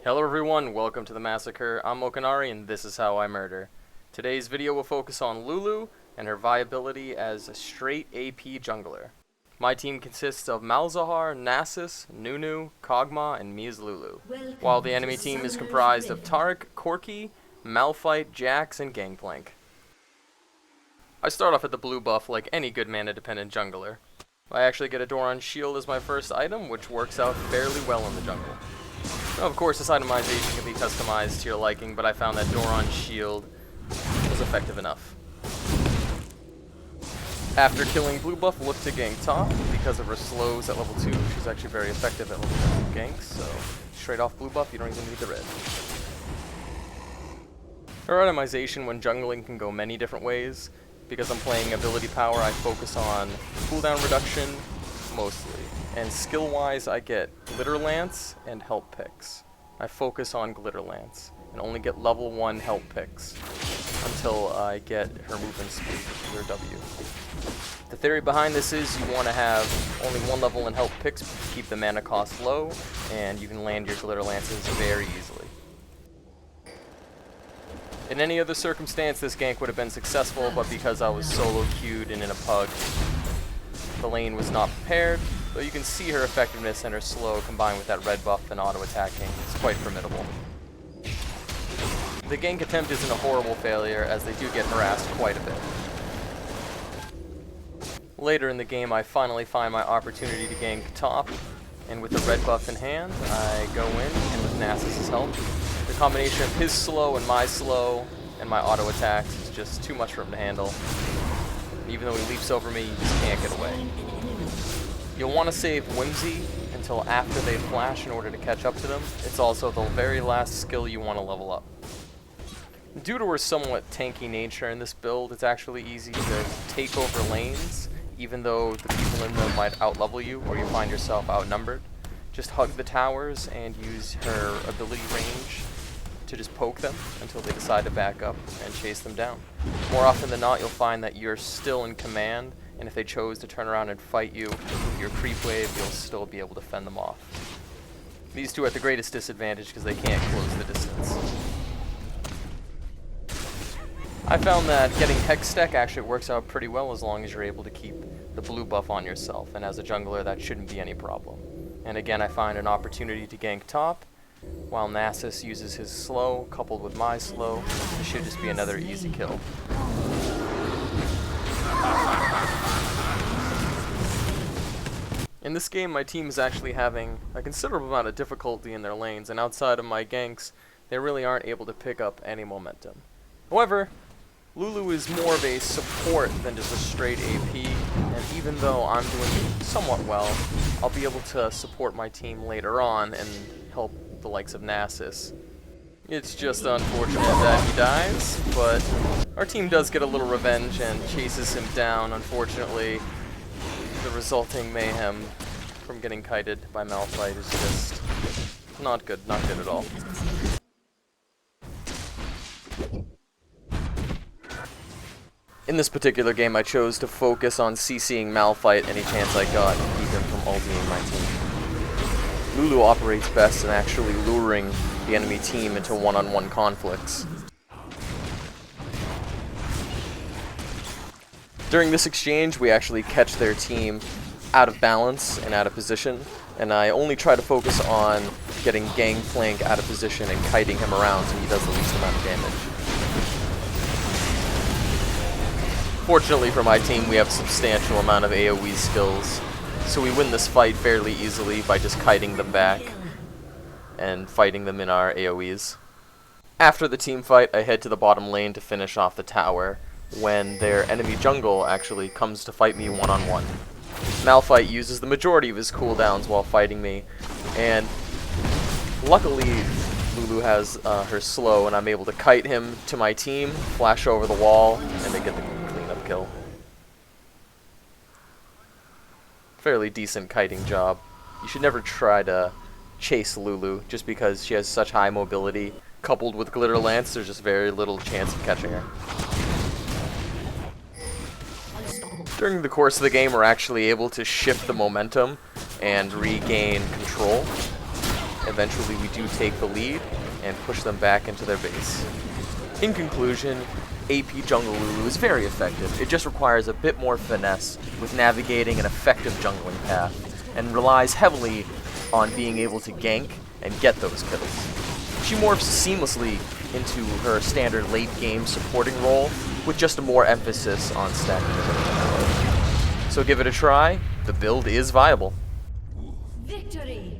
Hello everyone, welcome to the Massacre. I'm Mokinari and this is how I murder. Today's video will focus on Lulu and her viability as a straight AP jungler. My team consists of Malzahar, Nasus, Nunu, Kog'Maw, and me as Lulu. While the enemy team is comprised of Taric, Corki, Malphite, Jax, and Gangplank. I start off at the blue buff like any good mana-dependent jungler. I actually get a Doran shield as my first item, which works out fairly well in the jungle. Now, of course, this itemization can be customized to your liking, but I found that Doran shield was effective enough. After killing blue buff, look to gank top. Because of her slows at level 2, she's actually very effective at level 2 ganks, so straight off blue buff, you don't even need the red. Her itemization when jungling can go many different ways. Because I'm playing ability power, I focus on cooldown reduction mostly. And skill-wise, I get Glitter Lance and Help Picks. I focus on Glitter Lance and only get level 1 Help Picks until I get her movement speed, which is her W. The theory behind this is you want to have only one level in Help Picks to keep the mana cost low, and you can land your Glitter Lances very easily. In any other circumstance, this gank would have been successful, but because I was solo queued and in a pug, the lane was not prepared. But you can see her effectiveness and her slow combined with that red buff and auto-attacking is quite formidable. The gank attempt isn't a horrible failure, as they do get harassed quite a bit. Later in the game, I finally find my opportunity to gank top, and with the red buff in hand, I go in, and with Nasus' help, the combination of his slow and my auto attacks is just too much for him to handle. Even though he leaps over me, you just can't get away. You'll want to save Whimsy until after they flash in order to catch up to them. It's also the very last skill you want to level up. Due to her somewhat tanky nature in this build, it's actually easy to take over lanes, even though the people in them might outlevel you or you find yourself outnumbered. Just hug the towers and use her ability range to just poke them until they decide to back up and chase them down. More often than not, you'll find that you're still in command, and if they chose to turn around and fight you with your creep wave, you'll still be able to fend them off. These two are at the greatest disadvantage because they can't close the distance. I found that getting Hextech actually works out pretty well as long as you're able to keep the blue buff on yourself, and as a jungler that shouldn't be any problem. And again, I find an opportunity to gank top, while Nasus uses his slow, coupled with my slow. It should just be another easy kill. In this game, my team is actually having a considerable amount of difficulty in their lanes, and outside of my ganks, they really aren't able to pick up any momentum. However, Lulu is more of a support than just a straight AP, and even though I'm doing somewhat well, I'll be able to support my team later on and help the likes of Nasus. It's just unfortunate that he dies, but our team does get a little revenge and chases him down. Unfortunately, the resulting mayhem from getting kited by Malphite is just not good at all. In this particular game, I chose to focus on CCing Malphite any chance I got to keep him from ulting my team. Lulu operates best in actually luring the enemy team into one-on-one conflicts. During this exchange, we actually catch their team out of balance and out of position, and I only try to focus on getting Gangplank out of position and kiting him around so he does the least amount of damage. Fortunately for my team, we have a substantial amount of AoE skills, so we win this fight fairly easily by just kiting them back and fighting them in our AoEs. After the team fight, I head to the bottom lane to finish off the tower, when their enemy jungle actually comes to fight me one-on-one. Malphite uses the majority of his cooldowns while fighting me, and luckily Lulu has her slow, and I'm able to kite him to my team, flash over the wall, and they get the cleanup kill. Fairly decent kiting job. You should never try to chase Lulu, just because she has such high mobility. Coupled with Glitter Lance, there's just very little chance of catching her. During the course of the game, we're actually able to shift the momentum and regain control. eventually we do take the lead and push them back into their base. In conclusion, AP Jungle Lulu is very effective. It just requires a bit more finesse with navigating an effective jungling path, and relies heavily on being able to gank and get those kills. She morphs seamlessly into her standard late game supporting role, with just a more emphasis on stacking ability power. So give it a try, the build is viable. Victory!